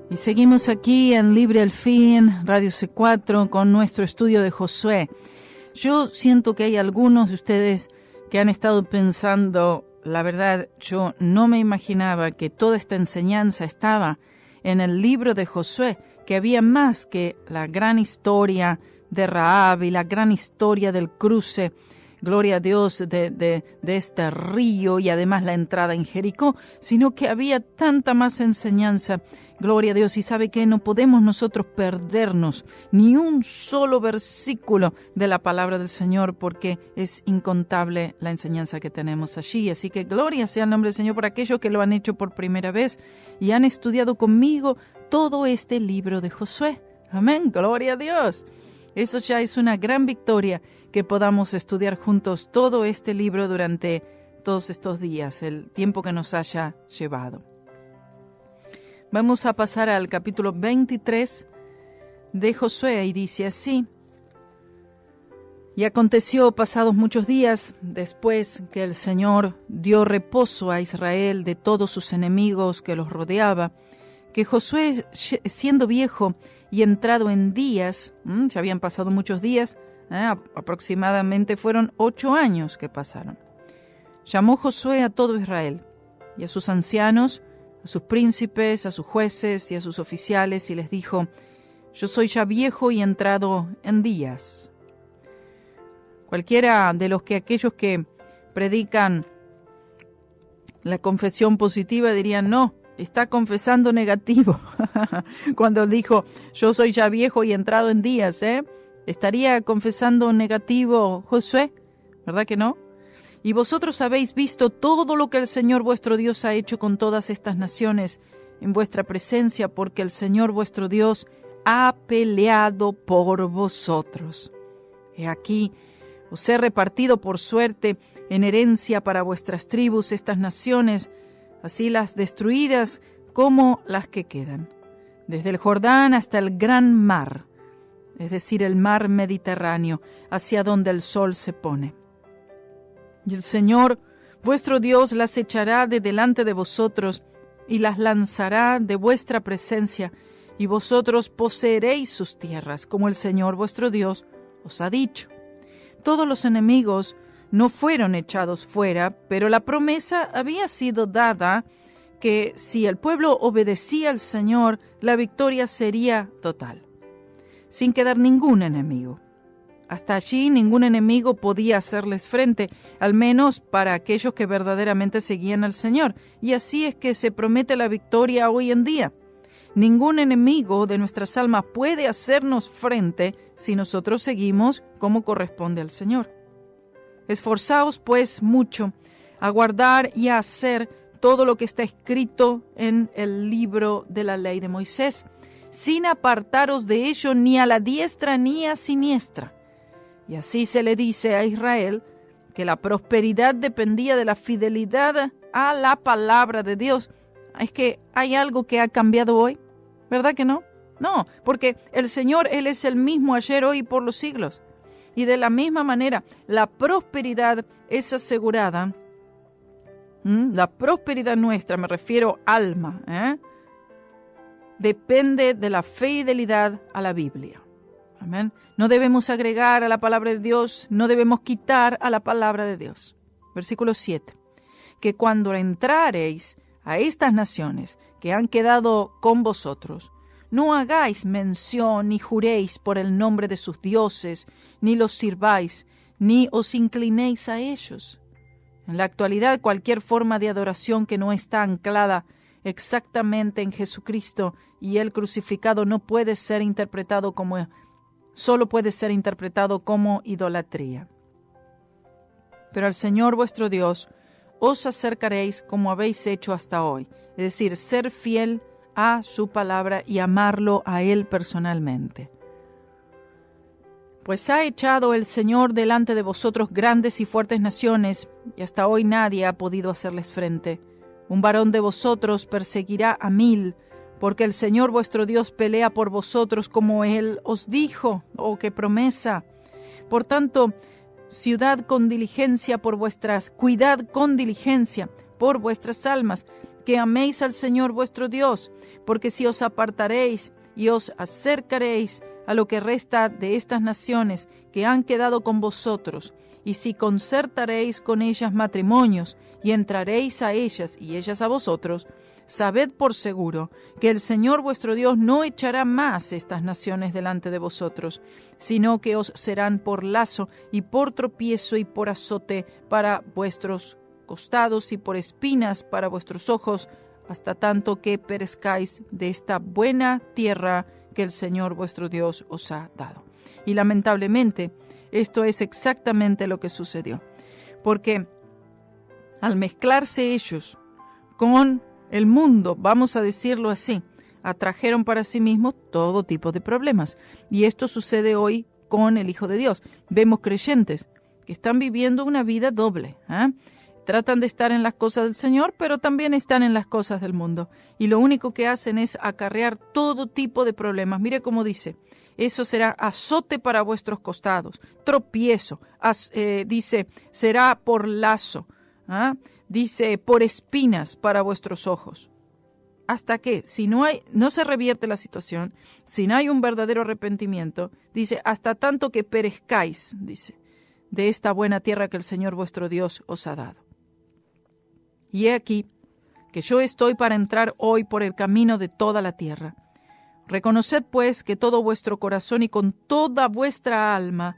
Y seguimos aquí en Libre al Fin, Radio C4, con nuestro estudio de Josué. Yo siento que hay algunos de ustedes que han estado pensando, la verdad, yo no me imaginaba que toda esta enseñanza estaba en el libro de Josué, que había más que la gran historia de Rahab y la gran historia del cruce, gloria a Dios, de este río y además la entrada en Jericó, sino que había tanta más enseñanza, gloria a Dios. Y sabe que no podemos nosotros perdernos ni un solo versículo de la palabra del Señor, porque es incontable la enseñanza que tenemos allí. Así que gloria sea el nombre del Señor por aquellos que lo han hecho por primera vez y han estudiado conmigo todo este libro de Josué. Amén, gloria a Dios. Eso ya es una gran victoria, que podamos estudiar juntos todo este libro durante todos estos días, el tiempo que nos haya llevado. Vamos a pasar al capítulo 23 de Josué y dice así: Y aconteció pasados muchos días, después que el Señor dio reposo a Israel de todos sus enemigos que los rodeaba, que Josué, siendo viejo y entrado en días, ya habían pasado muchos días, aproximadamente fueron 8 años que pasaron. Llamó Josué a todo Israel, y a sus ancianos, a sus príncipes, a sus jueces y a sus oficiales, y les dijo: Yo soy ya viejo y entrado en días. Cualquiera de aquellos que predican la confesión positiva dirían: no, está confesando negativo. Cuando dijo, yo soy ya viejo y entrado en días, ¿estaría confesando negativo Josué? ¿Verdad que no? Y vosotros habéis visto todo lo que el Señor vuestro Dios ha hecho con todas estas naciones en vuestra presencia, porque el Señor vuestro Dios ha peleado por vosotros. He aquí, os he repartido por suerte en herencia para vuestras tribus estas naciones, así las destruidas como las que quedan, desde el Jordán hasta el gran mar, es decir, el mar Mediterráneo, hacia donde el sol se pone. Y el Señor, vuestro Dios, las echará de delante de vosotros y las lanzará de vuestra presencia, y vosotros poseeréis sus tierras, como el Señor vuestro Dios os ha dicho. Todos los enemigos no fueron echados fuera, pero la promesa había sido dada que si el pueblo obedecía al Señor, la victoria sería total, sin quedar ningún enemigo. Hasta allí ningún enemigo podía hacerles frente, al menos para aquellos que verdaderamente seguían al Señor. Y así es que se promete la victoria hoy en día. Ningún enemigo de nuestras almas puede hacernos frente si nosotros seguimos como corresponde al Señor. Esforzaos, pues, mucho a guardar y a hacer todo lo que está escrito en el libro de la ley de Moisés, sin apartaros de ello ni a la diestra ni a siniestra. Y así se le dice a Israel que la prosperidad dependía de la fidelidad a la palabra de Dios. Es que hay algo que ha cambiado hoy, ¿verdad que no? No, porque el Señor, Él es el mismo ayer, hoy y por los siglos. Y de la misma manera, la prosperidad es asegurada. La prosperidad nuestra, me refiero alma, depende de la fidelidad a la Biblia. Amén. No debemos agregar a la palabra de Dios, no debemos quitar a la palabra de Dios. Versículo 7. Que cuando entrareis a estas naciones que han quedado con vosotros, no hagáis mención ni juréis por el nombre de sus dioses, ni los sirváis, ni os inclinéis a ellos. En la actualidad, cualquier forma de adoración que no está anclada exactamente en Jesucristo y el crucificado no puede ser interpretado como solo puede ser interpretado como idolatría. Pero al Señor vuestro Dios os acercaréis como habéis hecho hasta hoy, es decir, ser fiel a su palabra y amarlo a Él personalmente. Pues ha echado el Señor delante de vosotros grandes y fuertes naciones, y hasta hoy nadie ha podido hacerles frente. Un varón de vosotros perseguirá a 1000, porque el Señor vuestro Dios pelea por vosotros como Él os dijo. ¡Oh, qué promesa! Por tanto, cuidad con diligencia por vuestras almas, que améis al Señor vuestro Dios, porque si os apartaréis y os acercaréis a lo que resta de estas naciones que han quedado con vosotros, y si concertaréis con ellas matrimonios, y entraréis a ellas y ellas a vosotros, sabed por seguro que el Señor vuestro Dios no echará más estas naciones delante de vosotros, sino que os serán por lazo y por tropiezo y por azote para vuestros costados y por espinas para vuestros ojos, hasta tanto que perezcáis de esta buena tierra que el Señor vuestro Dios os ha dado. Y lamentablemente, esto es exactamente lo que sucedió, porque al mezclarse ellos con el mundo, vamos a decirlo así, atrajeron para sí mismos todo tipo de problemas. Y esto sucede hoy con el Hijo de Dios. Vemos creyentes que están viviendo una vida doble, Tratan de estar en las cosas del Señor, pero también están en las cosas del mundo. Y lo único que hacen es acarrear todo tipo de problemas. Mire cómo dice, eso será azote para vuestros costados, tropiezo, dice, será por lazo, dice, por espinas para vuestros ojos. Hasta que, si no se revierte la situación, si no hay un verdadero arrepentimiento, dice, hasta tanto que perezcáis, dice, de esta buena tierra que el Señor vuestro Dios os ha dado. Y he aquí que yo estoy para entrar hoy por el camino de toda la tierra. Reconoced pues que todo vuestro corazón y con toda vuestra alma,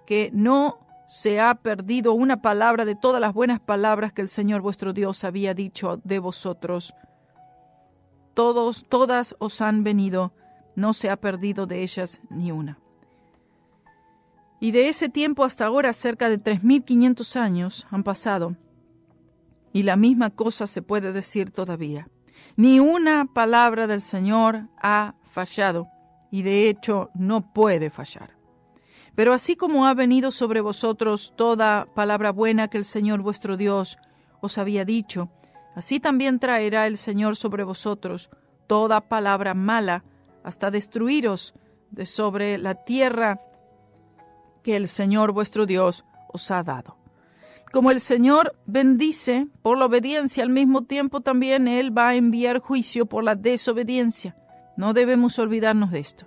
que no se ha perdido una palabra de todas las buenas palabras que el Señor vuestro Dios había dicho de vosotros. Todas os han venido, no se ha perdido de ellas ni una. Y de ese tiempo hasta ahora cerca de 3.500 años han pasado, y la misma cosa se puede decir todavía. Ni una palabra del Señor ha fallado, y de hecho no puede fallar. Pero así como ha venido sobre vosotros toda palabra buena que el Señor vuestro Dios os había dicho, así también traerá el Señor sobre vosotros toda palabra mala, hasta destruiros de sobre la tierra que el Señor vuestro Dios os ha dado. Como el Señor bendice por la obediencia, al mismo tiempo también Él va a enviar juicio por la desobediencia. No debemos olvidarnos de esto.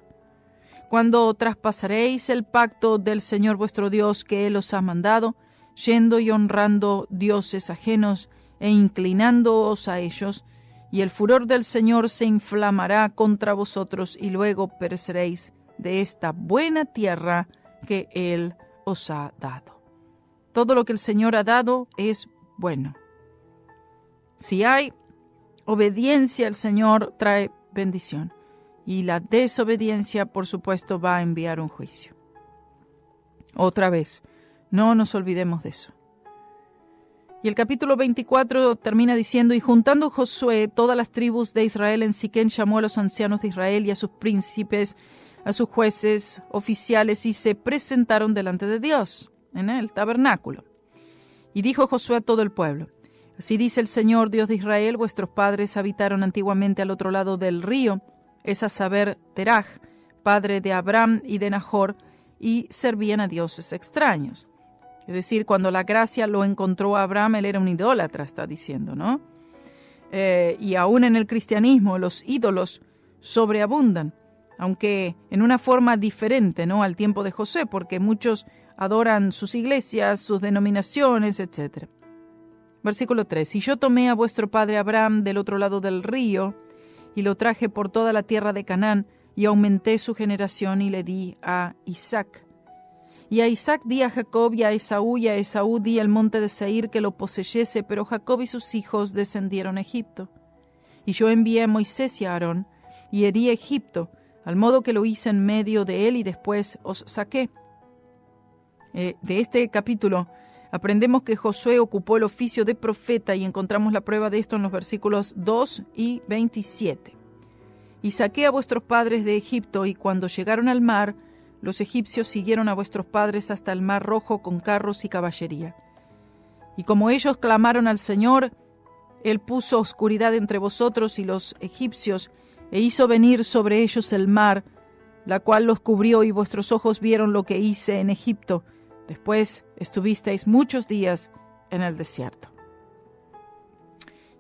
Cuando traspasaréis el pacto del Señor vuestro Dios que Él os ha mandado, yendo y honrando dioses ajenos e inclinándoos a ellos, y el furor del Señor se inflamará contra vosotros, y luego pereceréis de esta buena tierra que Él os ha dado. Todo lo que el Señor ha dado es bueno. Si hay obediencia, el Señor trae bendición. Y la desobediencia, por supuesto, va a enviar un juicio. Otra vez, no nos olvidemos de eso. Y el capítulo 24 termina diciendo, y juntando Josué todas las tribus de Israel en Siquén, llamó a los ancianos de Israel y a sus príncipes, a sus jueces, oficiales, y se presentaron delante de Dios en el tabernáculo. Y dijo Josué a todo el pueblo, así dice el Señor, Dios de Israel, vuestros padres habitaron antiguamente al otro lado del río, es a saber, Teraj, padre de Abraham y de Nahor, y servían a dioses extraños. Es decir, cuando la gracia lo encontró a Abraham, él era un idólatra, está diciendo, ¿no? Y aún en el cristianismo los ídolos sobreabundan, aunque en una forma diferente, ¿no?, al tiempo de José, porque muchos adoran sus iglesias, sus denominaciones, etc. Versículo 3. Y yo tomé a vuestro padre Abraham del otro lado del río, y lo traje por toda la tierra de Canaán, y aumenté su generación, y le di a Isaac. Y a Isaac di a Jacob, y a Esaú di el monte de Seir que lo poseyese, pero Jacob y sus hijos descendieron a Egipto. Y yo envié a Moisés y a Aarón, y herí a Egipto, al modo que lo hice en medio de él, y después os saqué. De este capítulo aprendemos que Josué ocupó el oficio de profeta, y encontramos la prueba de esto en los versículos 2 y 27. Y saqué a vuestros padres de Egipto, y cuando llegaron al mar, los egipcios siguieron a vuestros padres hasta el mar Rojo con carros y caballería. Y como ellos clamaron al Señor, Él puso oscuridad entre vosotros y los egipcios, e hizo venir sobre ellos el mar, la cual los cubrió, y vuestros ojos vieron lo que hice en Egipto. Después estuvisteis muchos días en el desierto.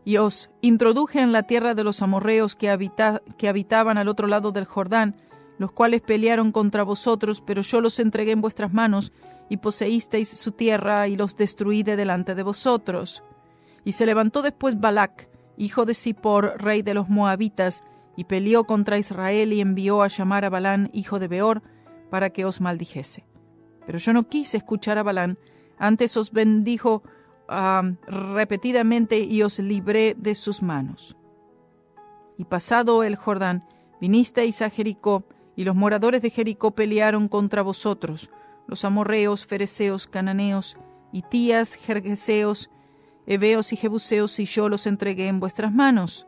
y os introduje en la tierra de los amorreos que habitaban al otro lado del Jordán, los cuales pelearon contra vosotros, pero yo los entregué en vuestras manos, y poseísteis su tierra, y los destruí de delante de vosotros. Y se levantó después Balac, hijo de Zippor, rey de los Moabitas, y peleó contra Israel, y envió a llamar a Balán, hijo de Beor, para que os maldijese. Pero yo no quise escuchar a Balán, antes os bendijo repetidamente, y os libré de sus manos. Y pasado el Jordán, vinisteis a Jericó, y los moradores de Jericó pelearon contra vosotros, los amorreos, fereceos, cananeos, hitías, gergeseos, heveos y jebuseos, y yo los entregué en vuestras manos.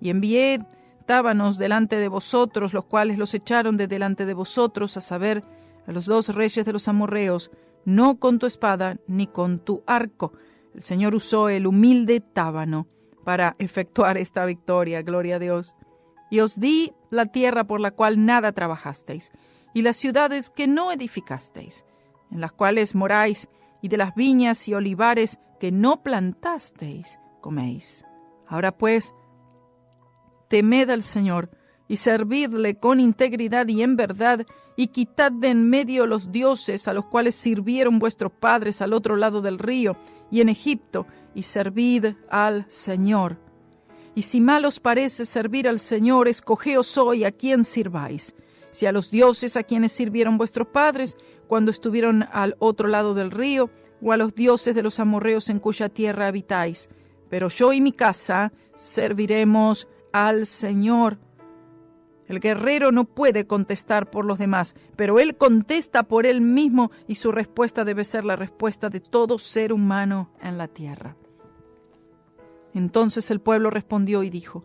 Y envié tábanos delante de vosotros, los cuales los echaron de delante de vosotros, a saber, a los 2 reyes de los amorreos, no con tu espada ni con tu arco. El Señor usó el humilde tábano para efectuar esta victoria, gloria a Dios. Y os di la tierra por la cual nada trabajasteis, y las ciudades que no edificasteis, en las cuales moráis, y de las viñas y olivares que no plantasteis, coméis. Ahora pues, temed al Señor, y servidle con integridad y en verdad, y quitad de en medio los dioses a los cuales sirvieron vuestros padres al otro lado del río y en Egipto, y servid al Señor. Y si mal os parece servir al Señor, escogeos hoy a quién sirváis, si a los dioses a quienes sirvieron vuestros padres cuando estuvieron al otro lado del río, o a los dioses de los amorreos en cuya tierra habitáis. Pero yo y mi casa serviremos al Señor. El guerrero no puede contestar por los demás, pero él contesta por él mismo, y su respuesta debe ser la respuesta de todo ser humano en la tierra. Entonces el pueblo respondió y dijo: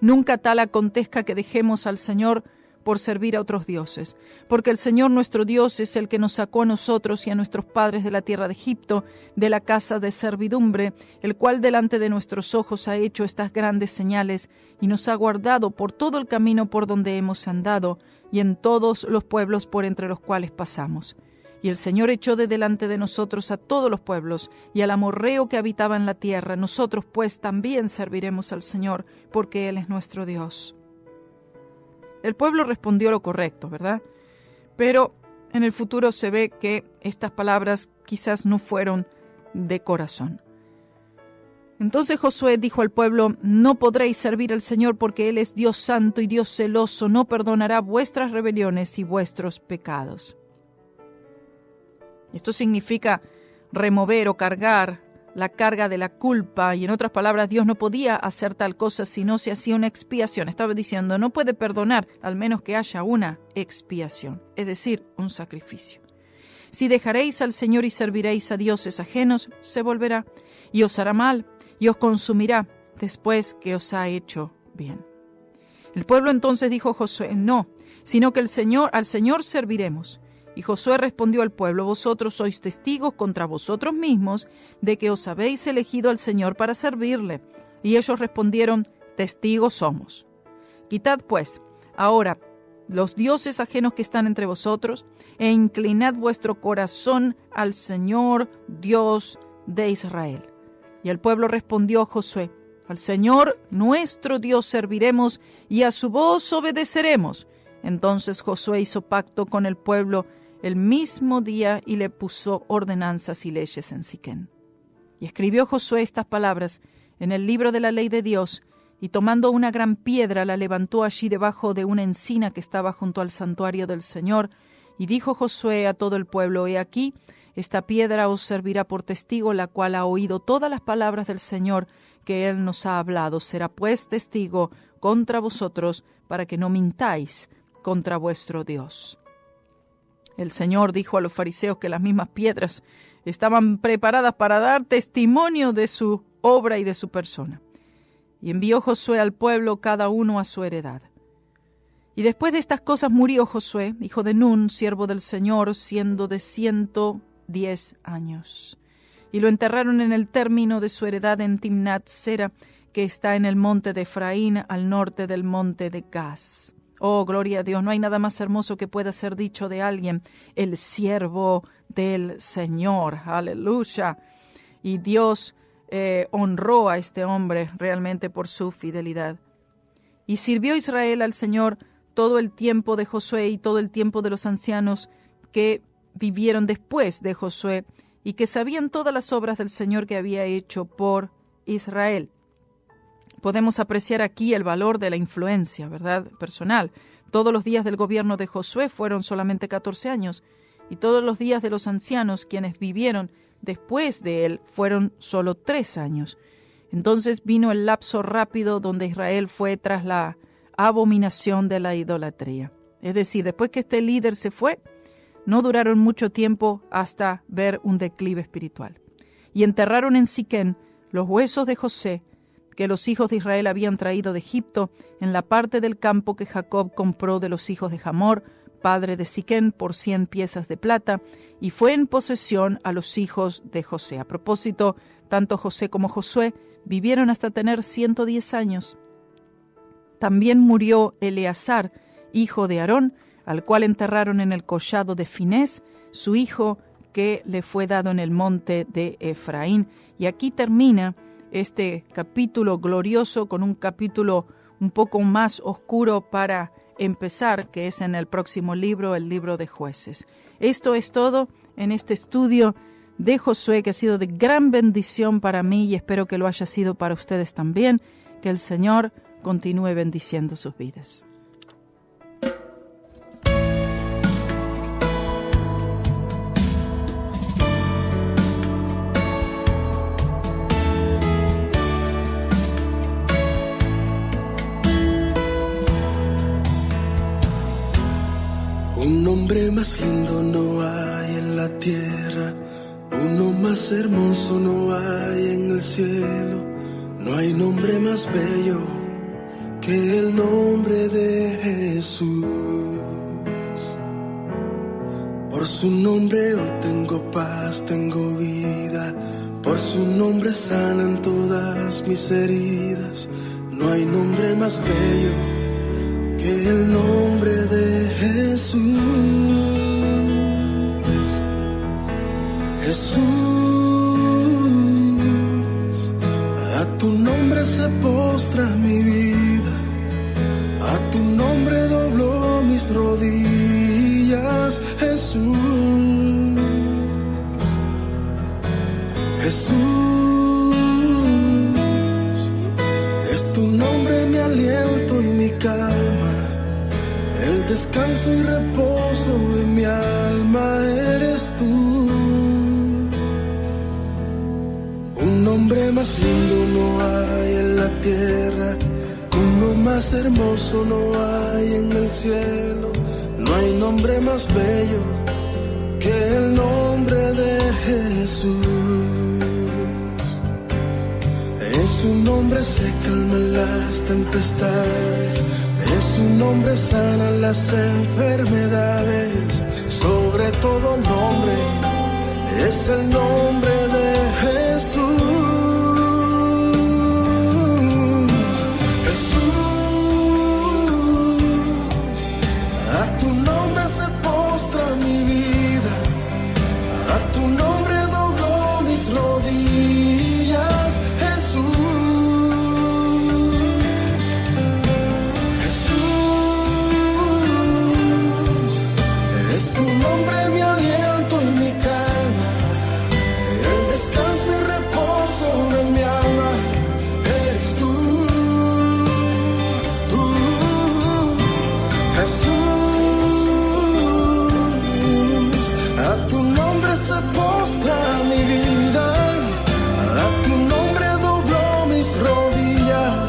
nunca tal acontezca que dejemos al Señor por servir a otros dioses, porque el Señor nuestro Dios es el que nos sacó a nosotros y a nuestros padres de la tierra de Egipto, de la casa de servidumbre, el cual delante de nuestros ojos ha hecho estas grandes señales, y nos ha guardado por todo el camino por donde hemos andado, y en todos los pueblos por entre los cuales pasamos. Y el Señor echó de delante de nosotros a todos los pueblos, y al amorreo que habitaba en la tierra. Nosotros pues también serviremos al Señor, porque Él es nuestro Dios. El pueblo respondió lo correcto, ¿verdad? Pero en el futuro se ve que estas palabras quizás no fueron de corazón. Entonces Josué dijo al pueblo: no podréis servir al Señor, porque Él es Dios santo y Dios celoso, no perdonará vuestras rebeliones y vuestros pecados. Esto significa remover o cargar la carga de la culpa, y en otras palabras, Dios no podía hacer tal cosa si no se hacía una expiación. Estaba diciendo, no puede perdonar al menos que haya una expiación, es decir, un sacrificio. Si dejaréis al Señor y serviréis a dioses ajenos, se volverá y os hará mal y os consumirá después que os ha hecho bien. El pueblo entonces dijo a Josué: no, sino que al Señor serviremos. Y Josué respondió al pueblo: vosotros sois testigos contra vosotros mismos de que os habéis elegido al Señor para servirle. Y ellos respondieron: testigos somos. Quitad pues ahora los dioses ajenos que están entre vosotros, e inclinad vuestro corazón al Señor Dios de Israel. Y el pueblo respondió a Josué: al Señor nuestro Dios serviremos, y a su voz obedeceremos. Entonces Josué hizo pacto con el pueblo el mismo día, y le puso ordenanzas y leyes en Siquén. Y escribió Josué estas palabras en el libro de la ley de Dios, y tomando una gran piedra la levantó allí debajo de una encina que estaba junto al santuario del Señor. Y dijo Josué a todo el pueblo: he aquí, esta piedra os servirá por testigo, la cual ha oído todas las palabras del Señor que Él nos ha hablado. Será pues testigo contra vosotros, para que no mintáis contra vuestro Dios. El Señor dijo a los fariseos que las mismas piedras estaban preparadas para dar testimonio de su obra y de su persona. Y envió Josué al pueblo, cada uno a su heredad. Y después de estas cosas murió Josué, hijo de Nun, siervo del Señor, siendo de 110 años. Y lo enterraron en el término de su heredad en Timnat Sera, que está en el monte de Efraín, al norte del monte de Gaz. Oh, gloria a Dios, no hay nada más hermoso que pueda ser dicho de alguien: el siervo del Señor. Aleluya. Y Dios honró a este hombre realmente por su fidelidad. Y sirvió Israel al Señor todo el tiempo de Josué y todo el tiempo de los ancianos que vivieron después de Josué y que sabían todas las obras del Señor que había hecho por Israel. Podemos apreciar aquí el valor de la influencia, ¿verdad?, personal. Todos los días del gobierno de Josué fueron solamente 14 años, y todos los días de los ancianos, quienes vivieron después de él, fueron solo 3 años. Entonces vino el lapso rápido donde Israel fue tras la abominación de la idolatría. Es decir, después que este líder se fue, no duraron mucho tiempo hasta ver un declive espiritual. Y enterraron en Siquén los huesos de José, que los hijos de Israel habían traído de Egipto, en la parte del campo que Jacob compró de los hijos de Hamor, padre de Siquén, por 100 piezas de plata, y fue en posesión a los hijos de José. A propósito, tanto José como Josué vivieron hasta tener 110 años. También murió Eleazar, hijo de Aarón, al cual enterraron en el collado de Finés, su hijo que le fue dado en el monte de Efraín. Y aquí termina este capítulo glorioso con un capítulo un poco más oscuro para empezar, que es en el próximo libro, el libro de Jueces. Esto es todo en este estudio de Josué, que ha sido de gran bendición para mí y espero que lo haya sido para ustedes también. Que el Señor continúe bendiciendo sus vidas. Un hombre más lindo no hay en la tierra, uno más hermoso no hay en el cielo, no hay nombre más bello que el nombre de Jesús. Por su nombre hoy tengo paz, tengo vida, por su nombre sanan todas mis heridas, no hay nombre más bello que el nombre de Jesús. Jesús, a tu nombre se postra mi vida, a tu nombre doblo mis rodillas. Jesús, Jesús, es tu nombre mi aliento y mi calma, el descanso y reposo de mi alma eres tú. Un nombre más lindo no hay en la tierra, uno más hermoso no hay en el cielo, no hay nombre más bello que el nombre de Jesús. En su nombre se calman las tempestades, en su nombre sanan las enfermedades, sobre todo nombre es el nombre de Jesús. Jesús, a tu nombre se postra mi vida, a tu nombre doblo mis rodillas. Mi vida, a tu nombre doblo mis rodillas.